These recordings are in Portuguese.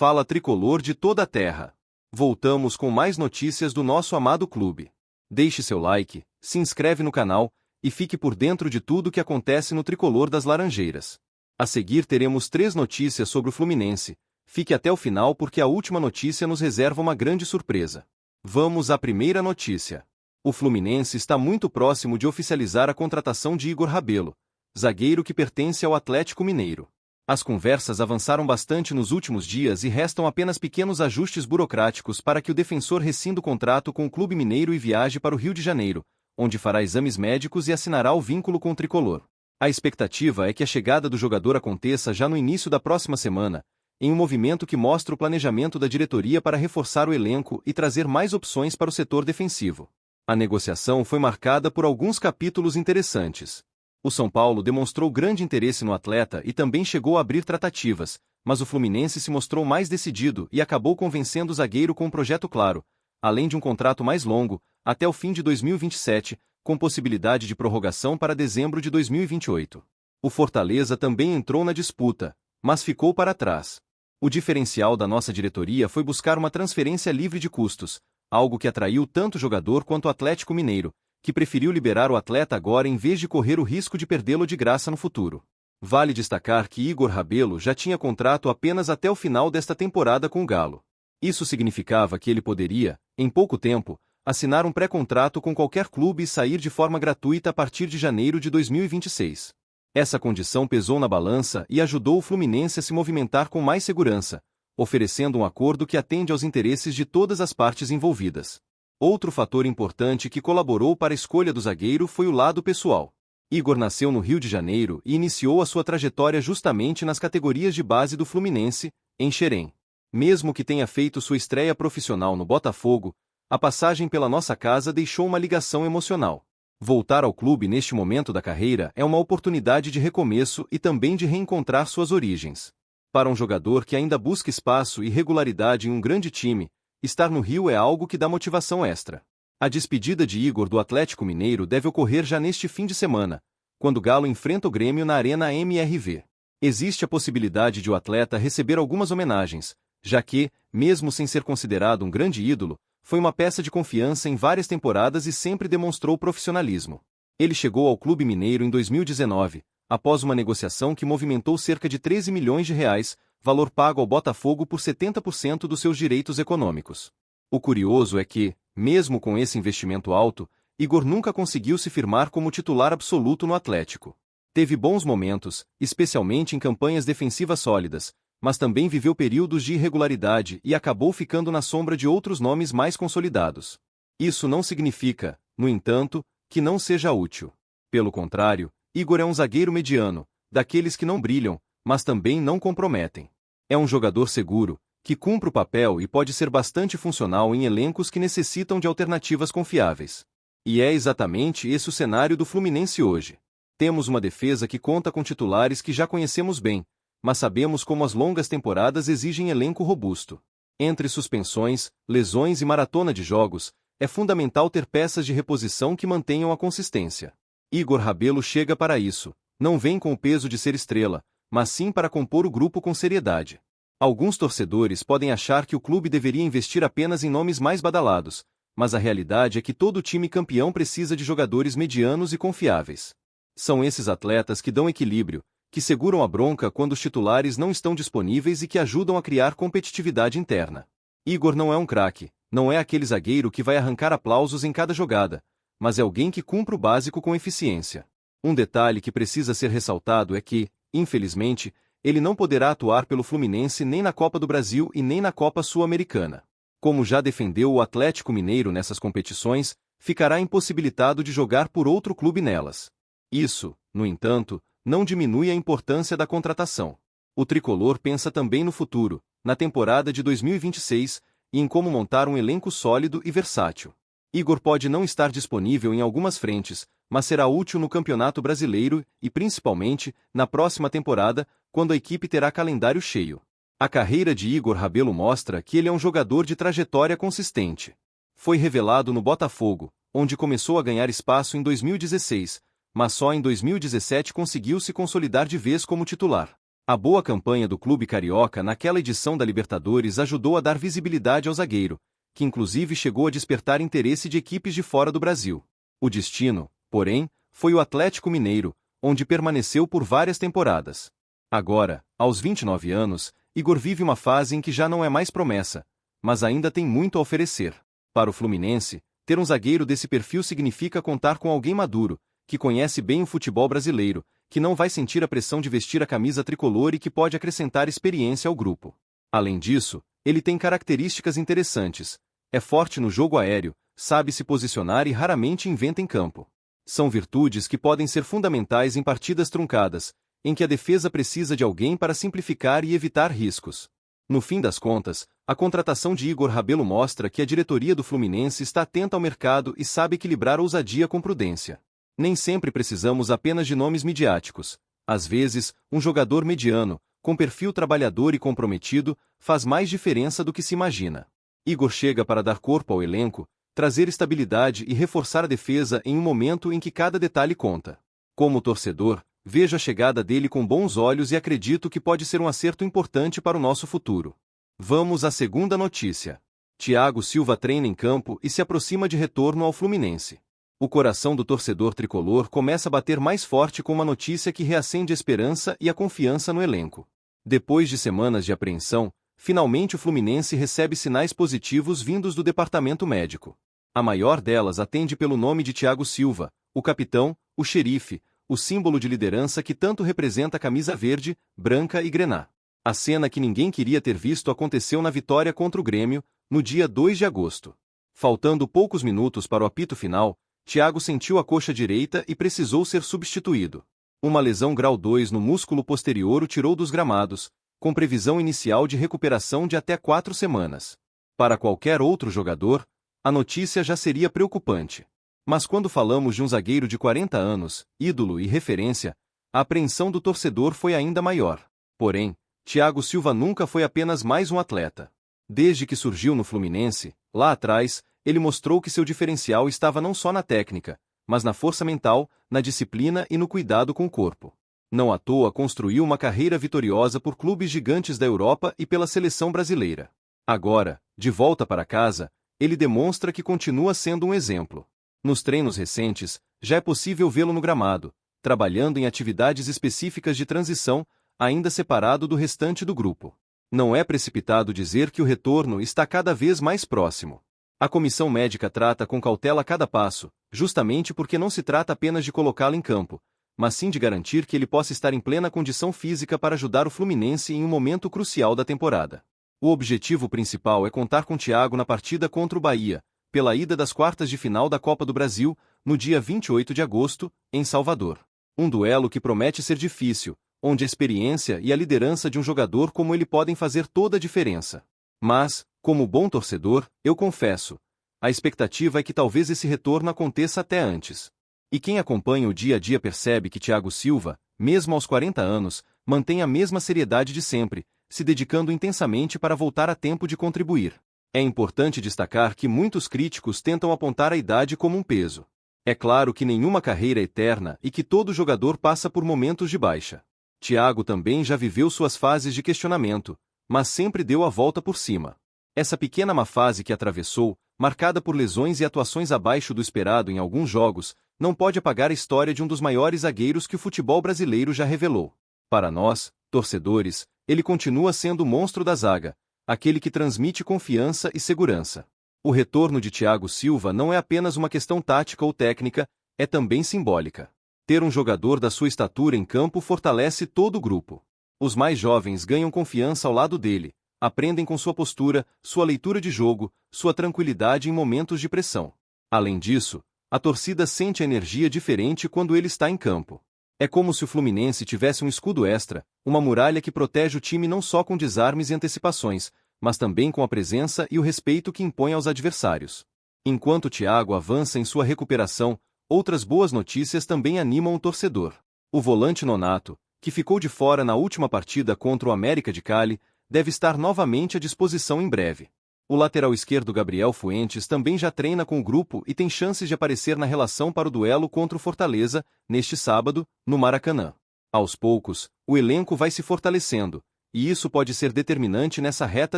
Fala tricolor de toda a terra. Voltamos com mais notícias do nosso amado clube. Deixe seu like, se inscreve no canal e fique por dentro de tudo que acontece no tricolor das Laranjeiras. A seguir teremos 3 notícias sobre o Fluminense. Fique até o final porque a última notícia nos reserva uma grande surpresa. Vamos à primeira notícia. O Fluminense está muito próximo de oficializar a contratação de Igor Rabelo, zagueiro que pertence ao Atlético Mineiro. As conversas avançaram bastante nos últimos dias e restam apenas pequenos ajustes burocráticos para que o defensor rescinda o contrato com o clube mineiro e viaje para o Rio de Janeiro, onde fará exames médicos e assinará o vínculo com o tricolor. A expectativa é que a chegada do jogador aconteça já no início da próxima semana, em um movimento que mostra o planejamento da diretoria para reforçar o elenco e trazer mais opções para o setor defensivo. A negociação foi marcada por alguns capítulos interessantes. O São Paulo demonstrou grande interesse no atleta e também chegou a abrir tratativas, mas o Fluminense se mostrou mais decidido e acabou convencendo o zagueiro com um projeto claro, além de um contrato mais longo, até o fim de 2027, com possibilidade de prorrogação para dezembro de 2028. O Fortaleza também entrou na disputa, mas ficou para trás. O diferencial da nossa diretoria foi buscar uma transferência livre de custos, algo que atraiu tanto o jogador quanto o Atlético Mineiro, que preferiu liberar o atleta agora em vez de correr o risco de perdê-lo de graça no futuro. Vale destacar que Igor Rabelo já tinha contrato apenas até o final desta temporada com o Galo. Isso significava que ele poderia, em pouco tempo, assinar um pré-contrato com qualquer clube e sair de forma gratuita a partir de janeiro de 2026. Essa condição pesou na balança e ajudou o Fluminense a se movimentar com mais segurança, oferecendo um acordo que atende aos interesses de todas as partes envolvidas. Outro fator importante que colaborou para a escolha do zagueiro foi o lado pessoal. Igor nasceu no Rio de Janeiro e iniciou a sua trajetória justamente nas categorias de base do Fluminense, em Xerém. Mesmo que tenha feito sua estreia profissional no Botafogo, a passagem pela nossa casa deixou uma ligação emocional. Voltar ao clube neste momento da carreira é uma oportunidade de recomeço e também de reencontrar suas origens. Para um jogador que ainda busca espaço e regularidade em um grande time, estar no Rio é algo que dá motivação extra. A despedida de Igor do Atlético Mineiro deve ocorrer já neste fim de semana, quando o Galo enfrenta o Grêmio na Arena MRV. Existe a possibilidade de o atleta receber algumas homenagens, já que, mesmo sem ser considerado um grande ídolo, foi uma peça de confiança em várias temporadas e sempre demonstrou profissionalismo. Ele chegou ao clube mineiro em 2019, após uma negociação que movimentou cerca de 13 milhões de reais, valor pago ao Botafogo por 70% dos seus direitos econômicos. O curioso é que, mesmo com esse investimento alto, Igor nunca conseguiu se firmar como titular absoluto no Atlético. Teve bons momentos, especialmente em campanhas defensivas sólidas, mas também viveu períodos de irregularidade e acabou ficando na sombra de outros nomes mais consolidados. Isso não significa, no entanto, que não seja útil. Pelo contrário, Igor é um zagueiro mediano, daqueles que não brilham, mas também não comprometem. É um jogador seguro, que cumpre o papel e pode ser bastante funcional em elencos que necessitam de alternativas confiáveis. E é exatamente esse o cenário do Fluminense hoje. Temos uma defesa que conta com titulares que já conhecemos bem, mas sabemos como as longas temporadas exigem elenco robusto. Entre suspensões, lesões e maratona de jogos, é fundamental ter peças de reposição que mantenham a consistência. Igor Rabelo chega para isso, não vem com o peso de ser estrela, mas sim para compor o grupo com seriedade. Alguns torcedores podem achar que o clube deveria investir apenas em nomes mais badalados, mas a realidade é que todo time campeão precisa de jogadores medianos e confiáveis. São esses atletas que dão equilíbrio, que seguram a bronca quando os titulares não estão disponíveis e que ajudam a criar competitividade interna. Igor não é um craque, não é aquele zagueiro que vai arrancar aplausos em cada jogada, mas é alguém que cumpre o básico com eficiência. Um detalhe que precisa ser ressaltado é que, infelizmente, ele não poderá atuar pelo Fluminense nem na Copa do Brasil e nem na Copa Sul-Americana. Como já defendeu o Atlético Mineiro nessas competições, ficará impossibilitado de jogar por outro clube nelas. Isso, no entanto, não diminui a importância da contratação. O tricolor pensa também no futuro, na temporada de 2026, e em como montar um elenco sólido e versátil. Igor pode não estar disponível em algumas frentes, mas será útil no Campeonato Brasileiro e, principalmente, na próxima temporada, quando a equipe terá calendário cheio. A carreira de Igor Rabelo mostra que ele é um jogador de trajetória consistente. Foi revelado no Botafogo, onde começou a ganhar espaço em 2016, mas só em 2017 conseguiu se consolidar de vez como titular. A boa campanha do clube carioca naquela edição da Libertadores ajudou a dar visibilidade ao zagueiro, que inclusive chegou a despertar interesse de equipes de fora do Brasil. O destino, porém, foi o Atlético Mineiro, onde permaneceu por várias temporadas. Agora, aos 29 anos, Igor vive uma fase em que já não é mais promessa, mas ainda tem muito a oferecer. Para o Fluminense, ter um zagueiro desse perfil significa contar com alguém maduro, que conhece bem o futebol brasileiro, que não vai sentir a pressão de vestir a camisa tricolor e que pode acrescentar experiência ao grupo. Além disso, ele tem características interessantes. É forte no jogo aéreo, sabe se posicionar e raramente inventa em campo. São virtudes que podem ser fundamentais em partidas truncadas, em que a defesa precisa de alguém para simplificar e evitar riscos. No fim das contas, a contratação de Igor Rabelo mostra que a diretoria do Fluminense está atenta ao mercado e sabe equilibrar ousadia com prudência. Nem sempre precisamos apenas de nomes midiáticos. Às vezes, um jogador mediano, com perfil trabalhador e comprometido, faz mais diferença do que se imagina. Igor chega para dar corpo ao elenco, trazer estabilidade e reforçar a defesa em um momento em que cada detalhe conta. Como torcedor, vejo a chegada dele com bons olhos e acredito que pode ser um acerto importante para o nosso futuro. Vamos à segunda notícia. Thiago Silva treina em campo e se aproxima de retorno ao Fluminense. O coração do torcedor tricolor começa a bater mais forte com uma notícia que reacende a esperança e a confiança no elenco. Depois de semanas de apreensão, finalmente o Fluminense recebe sinais positivos vindos do departamento médico. A maior delas atende pelo nome de Thiago Silva, o capitão, o xerife, o símbolo de liderança que tanto representa a camisa verde, branca e grená. A cena que ninguém queria ter visto aconteceu na vitória contra o Grêmio, no dia 2 de agosto. Faltando poucos minutos para o apito final, Thiago sentiu a coxa direita e precisou ser substituído. Uma lesão grau 2 no músculo posterior o tirou dos gramados, com previsão inicial de recuperação de até 4 semanas. Para qualquer outro jogador, a notícia já seria preocupante. Mas quando falamos de um zagueiro de 40 anos, ídolo e referência, a apreensão do torcedor foi ainda maior. Porém, Thiago Silva nunca foi apenas mais um atleta. Desde que surgiu no Fluminense, lá atrás, ele mostrou que seu diferencial estava não só na técnica, mas na força mental, na disciplina e no cuidado com o corpo. Não à toa construiu uma carreira vitoriosa por clubes gigantes da Europa e pela seleção brasileira. Agora, de volta para casa, ele demonstra que continua sendo um exemplo. Nos treinos recentes, já é possível vê-lo no gramado, trabalhando em atividades específicas de transição, ainda separado do restante do grupo. Não é precipitado dizer que o retorno está cada vez mais próximo. A comissão médica trata com cautela cada passo, justamente porque não se trata apenas de colocá-lo em campo, mas sim de garantir que ele possa estar em plena condição física para ajudar o Fluminense em um momento crucial da temporada. O objetivo principal é contar com Thiago na partida contra o Bahia, pela ida das quartas de final da Copa do Brasil, no dia 28 de agosto, em Salvador. Um duelo que promete ser difícil, onde a experiência e a liderança de um jogador como ele podem fazer toda a diferença. Mas, como bom torcedor, eu confesso, a expectativa é que talvez esse retorno aconteça até antes. E quem acompanha o dia a dia percebe que Thiago Silva, mesmo aos 40 anos, mantém a mesma seriedade de sempre, se dedicando intensamente para voltar a tempo de contribuir. É importante destacar que muitos críticos tentam apontar a idade como um peso. É claro que nenhuma carreira é eterna e que todo jogador passa por momentos de baixa. Thiago também já viveu suas fases de questionamento, mas sempre deu a volta por cima. Essa pequena má fase que atravessou, marcada por lesões e atuações abaixo do esperado em alguns jogos, não pode apagar a história de um dos maiores zagueiros que o futebol brasileiro já revelou. Para nós, torcedores, ele continua sendo o monstro da zaga, aquele que transmite confiança e segurança. O retorno de Thiago Silva não é apenas uma questão tática ou técnica, é também simbólica. Ter um jogador da sua estatura em campo fortalece todo o grupo. Os mais jovens ganham confiança ao lado dele, aprendem com sua postura, sua leitura de jogo, sua tranquilidade em momentos de pressão. Além disso, a torcida sente a energia diferente quando ele está em campo. É como se o Fluminense tivesse um escudo extra, uma muralha que protege o time não só com desarmes e antecipações, mas também com a presença e o respeito que impõe aos adversários. Enquanto Thiago avança em sua recuperação, outras boas notícias também animam o torcedor. O volante Nonato, que ficou de fora na última partida contra o América de Cali, deve estar novamente à disposição em breve. O lateral esquerdo Gabriel Fuentes também já treina com o grupo e tem chances de aparecer na relação para o duelo contra o Fortaleza, neste sábado, no Maracanã. Aos poucos, o elenco vai se fortalecendo, e isso pode ser determinante nessa reta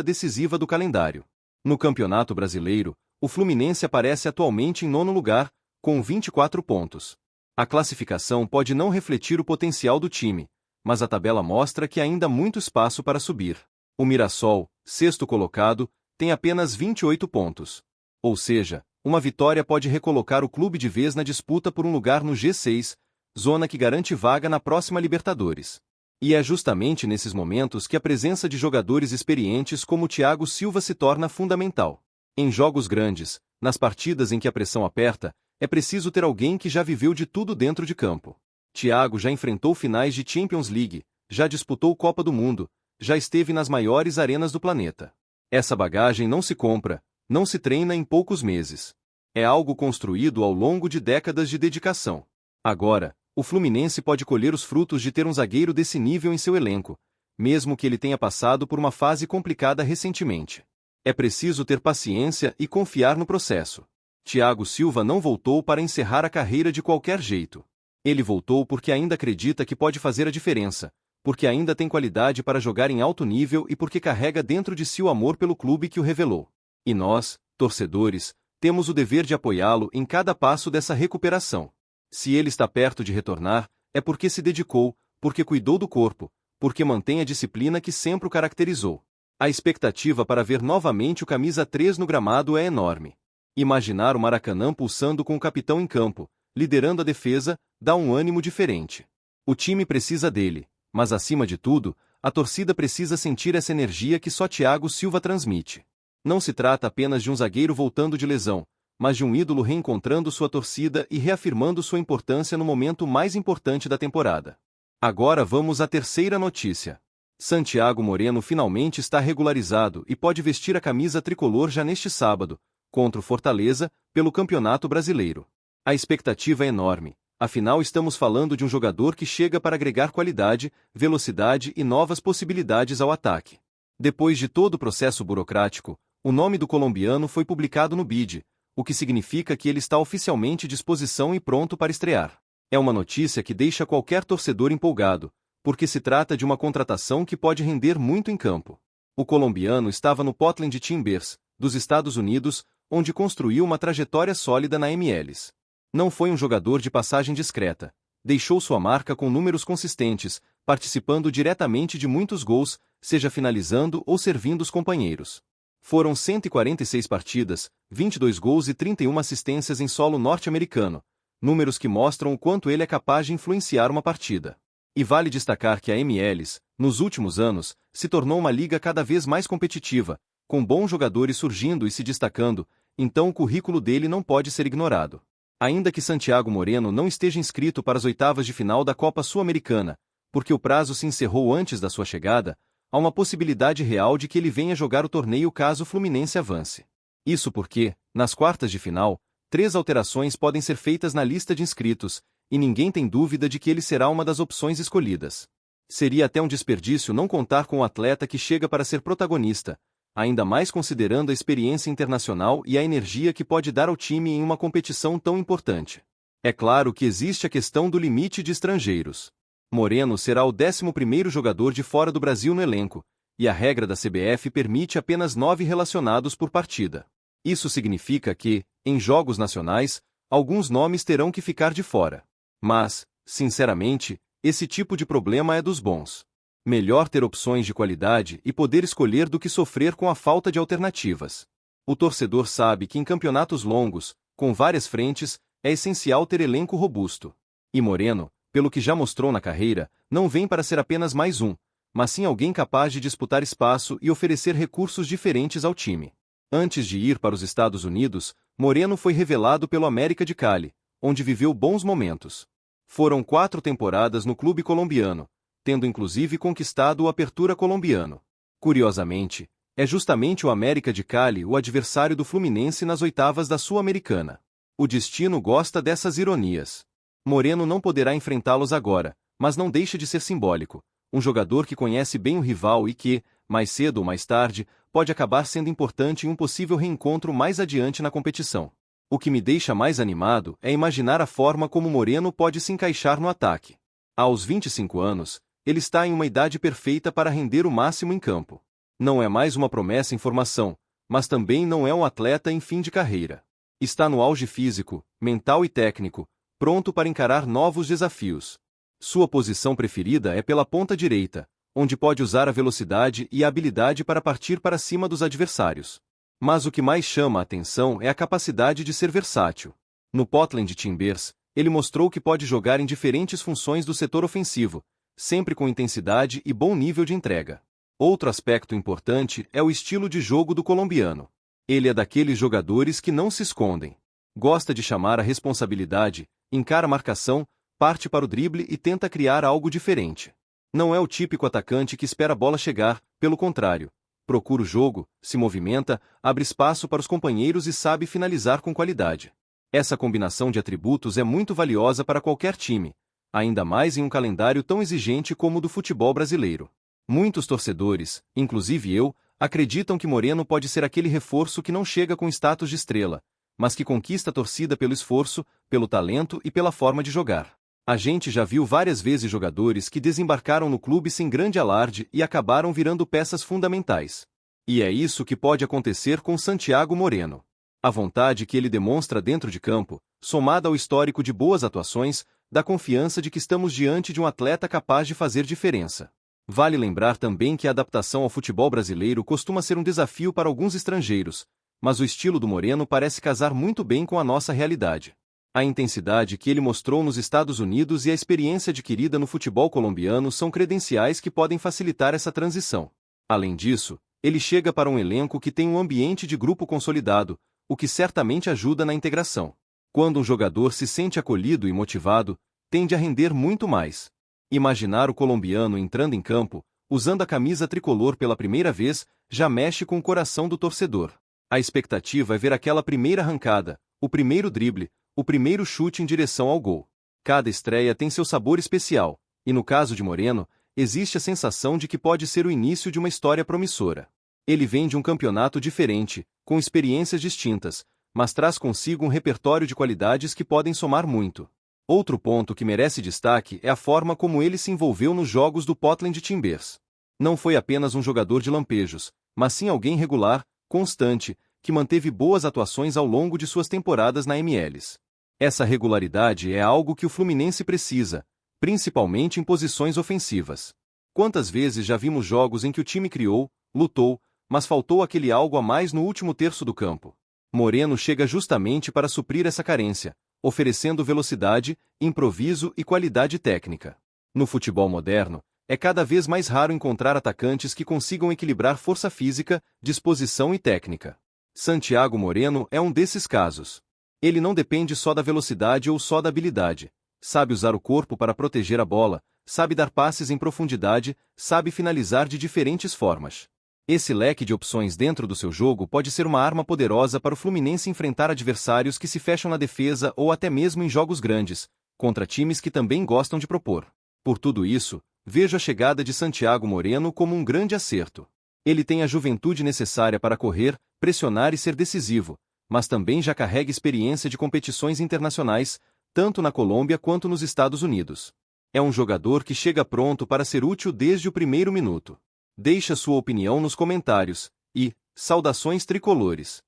decisiva do calendário. No Campeonato Brasileiro, o Fluminense aparece atualmente em 9º lugar, com 24 pontos. A classificação pode não refletir o potencial do time, mas a tabela mostra que há ainda muito espaço para subir. O Mirassol, 6º colocado, tem apenas 28 pontos. Ou seja, uma vitória pode recolocar o clube de vez na disputa por um lugar no G6, zona que garante vaga na próxima Libertadores. E é justamente nesses momentos que a presença de jogadores experientes como Thiago Silva se torna fundamental. Em jogos grandes, nas partidas em que a pressão aperta, é preciso ter alguém que já viveu de tudo dentro de campo. Thiago já enfrentou finais de Champions League, já disputou Copa do Mundo, já esteve nas maiores arenas do planeta. Essa bagagem não se compra, não se treina em poucos meses. É algo construído ao longo de décadas de dedicação. Agora, o Fluminense pode colher os frutos de ter um zagueiro desse nível em seu elenco, mesmo que ele tenha passado por uma fase complicada recentemente. É preciso ter paciência e confiar no processo. Thiago Silva não voltou para encerrar a carreira de qualquer jeito. Ele voltou porque ainda acredita que pode fazer a diferença, porque ainda tem qualidade para jogar em alto nível e porque carrega dentro de si o amor pelo clube que o revelou. E nós, torcedores, temos o dever de apoiá-lo em cada passo dessa recuperação. Se ele está perto de retornar, é porque se dedicou, porque cuidou do corpo, porque mantém a disciplina que sempre o caracterizou. A expectativa para ver novamente o camisa 3 no gramado é enorme. Imaginar o Maracanã pulsando com o capitão em campo, liderando a defesa, dá um ânimo diferente. O time precisa dele, mas acima de tudo, a torcida precisa sentir essa energia que só Thiago Silva transmite. Não se trata apenas de um zagueiro voltando de lesão, mas de um ídolo reencontrando sua torcida e reafirmando sua importância no momento mais importante da temporada. Agora vamos à terceira notícia. Santiago Moreno finalmente está regularizado e pode vestir a camisa tricolor já neste sábado, contra o Fortaleza, pelo Campeonato Brasileiro. A expectativa é enorme, afinal estamos falando de um jogador que chega para agregar qualidade, velocidade e novas possibilidades ao ataque. Depois de todo o processo burocrático, o nome do colombiano foi publicado no BID, o que significa que ele está oficialmente à disposição e pronto para estrear. É uma notícia que deixa qualquer torcedor empolgado, porque se trata de uma contratação que pode render muito em campo. O colombiano estava no Portland Timbers, dos Estados Unidos, onde construiu uma trajetória sólida na MLS. Não foi um jogador de passagem discreta. Deixou sua marca com números consistentes, participando diretamente de muitos gols, seja finalizando ou servindo os companheiros. Foram 146 partidas, 22 gols e 31 assistências em solo norte-americano, números que mostram o quanto ele é capaz de influenciar uma partida. E vale destacar que a MLS, nos últimos anos, se tornou uma liga cada vez mais competitiva, com bons jogadores surgindo e se destacando, então o currículo dele não pode ser ignorado. Ainda que Santiago Moreno não esteja inscrito para as oitavas de final da Copa Sul-Americana, porque o prazo se encerrou antes da sua chegada, há uma possibilidade real de que ele venha jogar o torneio caso o Fluminense avance. Isso porque, nas quartas de final, 3 alterações podem ser feitas na lista de inscritos, e ninguém tem dúvida de que ele será uma das opções escolhidas. Seria até um desperdício não contar com o atleta que chega para ser protagonista, ainda mais considerando a experiência internacional e a energia que pode dar ao time em uma competição tão importante. É claro que existe a questão do limite de estrangeiros. Moreno será o 11º jogador de fora do Brasil no elenco, e a regra da CBF permite apenas 9 relacionados por partida. Isso significa que, em jogos nacionais, alguns nomes terão que ficar de fora. Mas, sinceramente, esse tipo de problema é dos bons. Melhor ter opções de qualidade e poder escolher do que sofrer com a falta de alternativas. O torcedor sabe que em campeonatos longos, com várias frentes, é essencial ter elenco robusto. E Moreno, pelo que já mostrou na carreira, não vem para ser apenas mais um, mas sim alguém capaz de disputar espaço e oferecer recursos diferentes ao time. Antes de ir para os Estados Unidos, Moreno foi revelado pelo América de Cali, onde viveu bons momentos. Foram 4 temporadas no clube colombiano, tendo inclusive conquistado o Apertura colombiano. Curiosamente, é justamente o América de Cali o adversário do Fluminense nas oitavas da Sul-Americana. O destino gosta dessas ironias. Moreno não poderá enfrentá-los agora, mas não deixa de ser simbólico. Um jogador que conhece bem o rival e que, mais cedo ou mais tarde, pode acabar sendo importante em um possível reencontro mais adiante na competição. O que me deixa mais animado é imaginar a forma como Moreno pode se encaixar no ataque. Aos 25 anos, ele está em uma idade perfeita para render o máximo em campo. Não é mais uma promessa em formação, mas também não é um atleta em fim de carreira. Está no auge físico, mental e técnico, pronto para encarar novos desafios. Sua posição preferida é pela ponta direita, onde pode usar a velocidade e a habilidade para partir para cima dos adversários. Mas o que mais chama a atenção é a capacidade de ser versátil. No Portland Timbers, ele mostrou que pode jogar em diferentes funções do setor ofensivo, sempre com intensidade e bom nível de entrega. Outro aspecto importante é o estilo de jogo do colombiano. Ele é daqueles jogadores que não se escondem. Gosta de chamar a responsabilidade, encara a marcação, parte para o drible e tenta criar algo diferente. Não é o típico atacante que espera a bola chegar, pelo contrário. Procura o jogo, se movimenta, abre espaço para os companheiros e sabe finalizar com qualidade. Essa combinação de atributos é muito valiosa para qualquer time, ainda mais em um calendário tão exigente como o do futebol brasileiro. Muitos torcedores, inclusive eu, acreditam que Moreno pode ser aquele reforço que não chega com status de estrela, mas que conquista a torcida pelo esforço, pelo talento e pela forma de jogar. A gente já viu várias vezes jogadores que desembarcaram no clube sem grande alarde e acabaram virando peças fundamentais. E é isso que pode acontecer com Santiago Moreno. A vontade que ele demonstra dentro de campo, somada ao histórico de boas atuações, dá confiança de que estamos diante de um atleta capaz de fazer diferença. Vale lembrar também que a adaptação ao futebol brasileiro costuma ser um desafio para alguns estrangeiros, mas o estilo do Moreno parece casar muito bem com a nossa realidade. A intensidade que ele mostrou nos Estados Unidos e a experiência adquirida no futebol colombiano são credenciais que podem facilitar essa transição. Além disso, ele chega para um elenco que tem um ambiente de grupo consolidado, o que certamente ajuda na integração. Quando um jogador se sente acolhido e motivado, tende a render muito mais. Imaginar o colombiano entrando em campo, usando a camisa tricolor pela primeira vez, já mexe com o coração do torcedor. A expectativa é ver aquela primeira arrancada, o primeiro drible, o primeiro chute em direção ao gol. Cada estreia tem seu sabor especial, e no caso de Moreno, existe a sensação de que pode ser o início de uma história promissora. Ele vem de um campeonato diferente, com experiências distintas, mas traz consigo um repertório de qualidades que podem somar muito. Outro ponto que merece destaque é a forma como ele se envolveu nos jogos do Portland Timbers. Não foi apenas um jogador de lampejos, mas sim alguém regular, constante, que manteve boas atuações ao longo de suas temporadas na MLS. Essa regularidade é algo que o Fluminense precisa, principalmente em posições ofensivas. Quantas vezes já vimos jogos em que o time criou, lutou, mas faltou aquele algo a mais no último terço do campo? Moreno chega justamente para suprir essa carência, oferecendo velocidade, improviso e qualidade técnica. No futebol moderno, é cada vez mais raro encontrar atacantes que consigam equilibrar força física, disposição e técnica. Santiago Moreno é um desses casos. Ele não depende só da velocidade ou só da habilidade. Sabe usar o corpo para proteger a bola, sabe dar passes em profundidade, sabe finalizar de diferentes formas. Esse leque de opções dentro do seu jogo pode ser uma arma poderosa para o Fluminense enfrentar adversários que se fecham na defesa ou até mesmo em jogos grandes, contra times que também gostam de propor. Por tudo isso, vejo a chegada de Santiago Moreno como um grande acerto. Ele tem a juventude necessária para correr, pressionar e ser decisivo, mas também já carrega experiência de competições internacionais, tanto na Colômbia quanto nos Estados Unidos. É um jogador que chega pronto para ser útil desde o primeiro minuto. Deixe a sua opinião nos comentários e, saudações tricolores!